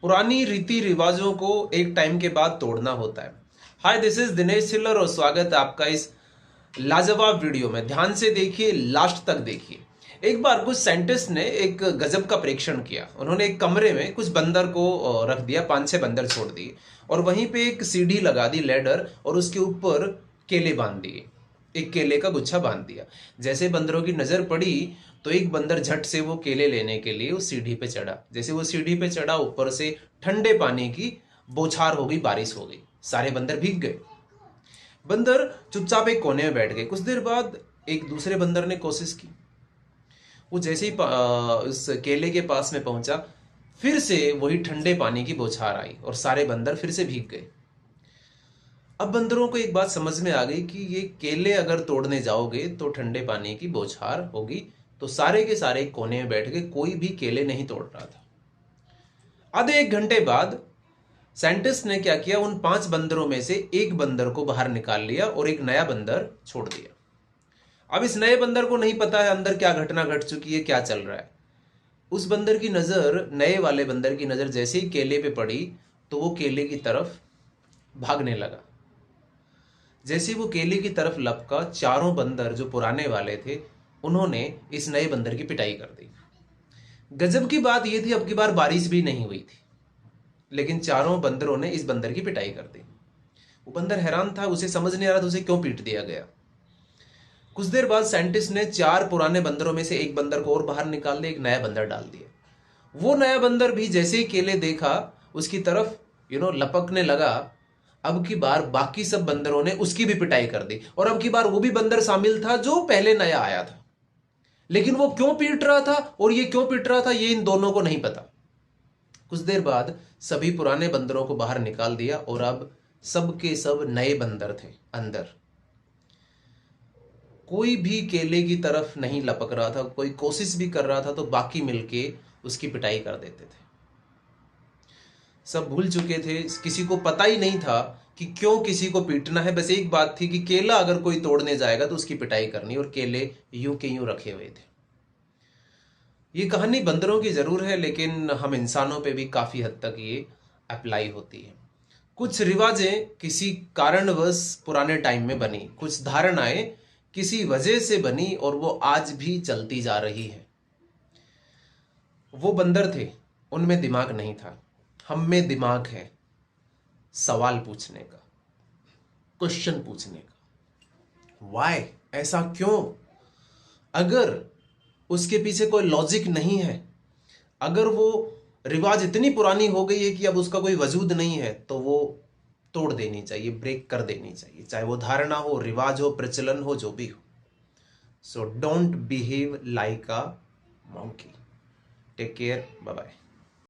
पुरानी रीति रिवाजों को एक टाइम के बाद तोड़ना होता है। हाय, दिस इज दिनेश छिल्लर और स्वागत है आपका इस लाजवाब वीडियो में। ध्यान से देखिए, लास्ट तक देखिए। एक बार कुछ साइंटिस्ट ने एक गजब का परीक्षण किया। उन्होंने एक कमरे में कुछ बंदर को रख दिया, 5-6 बंदर छोड़ दिए और वहीं पे एक सीढ़ी लगा दी, लैडर, और उसके ऊपर केले बांध दिए, एक केले का गुच्छा बांध दिया। जैसे बंदरों की नजर पड़ी तो एक बंदर झट से वो केले लेने के लिए उस सीढ़ी पे चढ़ा। जैसे वो सीढ़ी पे चढ़ा, ऊपर से ठंडे पानी की बौछार हो गई, बारिश हो गई, सारे बंदर भीग गए। बंदर चुपचाप एक कोने में बैठ गए। कुछ देर बाद एक दूसरे बंदर ने कोशिश की। वो जैसे ही उस केले के पास में पहुंचा, फिर से वही ठंडे पानी की बौछार आई और सारे बंदर फिर से भीग गए। अब बंदरों को एक बात समझ में आ गई कि ये केले अगर तोड़ने जाओगे तो ठंडे पानी की बौछार होगी। तो सारे के सारे कोने में बैठ गए, कोई भी केले नहीं तोड़ रहा था। आधे 1 घंटे बाद साइंटिस्ट ने क्या किया, उन 5 बंदरों में से एक बंदर को बाहर निकाल लिया और एक नया बंदर छोड़ दिया। अब इस नए बंदर को नहीं पता है अंदर क्या घटना घट चुकी है, क्या चल रहा है। उस बंदर की नजर, नए वाले बंदर की नजर जैसे ही केले पे पड़ी तो वो केले की तरफ भागने लगा। जैसे वो केले की तरफ लपका, चारों बंदर जो पुराने वाले थे उन्होंने इस नए बंदर की पिटाई कर दी। गजब की बात यह थी, अब की बार बारिश भी नहीं हुई थी, लेकिन चारों बंदरों ने इस बंदर की पिटाई कर दी। वो बंदर हैरान था, उसे समझ नहीं आ रहा था उसे क्यों पीट दिया गया। कुछ देर बाद साइंटिस्ट ने 4 पुराने बंदरों में से एक बंदर को और बाहर निकाल दिया, एक नया बंदर डाल दिया। वो नया बंदर भी जैसे ही केले देखा उसकी तरफ लपकने लगा। अब की बार बाकी सब बंदरों ने उसकी भी पिटाई कर दी और अब की बार वो भी बंदर शामिल था जो पहले नया आया था। लेकिन वो क्यों पीट रहा था और ये क्यों पीट रहा था, ये इन दोनों को नहीं पता। कुछ देर बाद सभी पुराने बंदरों को बाहर निकाल दिया और अब सब के सब नए बंदर थे अंदर। कोई भी केले की तरफ नहीं लपक रहा था, कोई कोशिश भी कर रहा था तो बाकी मिलके उसकी पिटाई कर देते थे। सब भूल चुके थे, किसी को पता ही नहीं था कि क्यों किसी को पीटना है। बस एक बात थी कि केला अगर कोई तोड़ने जाएगा तो उसकी पिटाई करनी, और केले यूं के यूं रखे हुए थे। ये कहानी बंदरों की जरूर है, लेकिन हम इंसानों पे भी काफी हद तक ये अप्लाई होती है। कुछ रिवाजें किसी कारणवश पुराने टाइम में बनी, कुछ धारणाएं किसी वजह से बनी और वो आज भी चलती जा रही है। वो बंदर थे, उनमें दिमाग नहीं था, हम में दिमाग है। सवाल पूछने का, क्वेश्चन पूछने का, वाई, ऐसा क्यों। अगर उसके पीछे कोई लॉजिक नहीं है, अगर वो रिवाज इतनी पुरानी हो गई है कि अब उसका कोई वजूद नहीं है, तो वो तोड़ देनी चाहिए, ब्रेक कर देनी चाहिए, चाहे वो धारणा हो, रिवाज हो, प्रचलन हो, जो भी हो। So don't behave like a monkey. Take care, bye bye.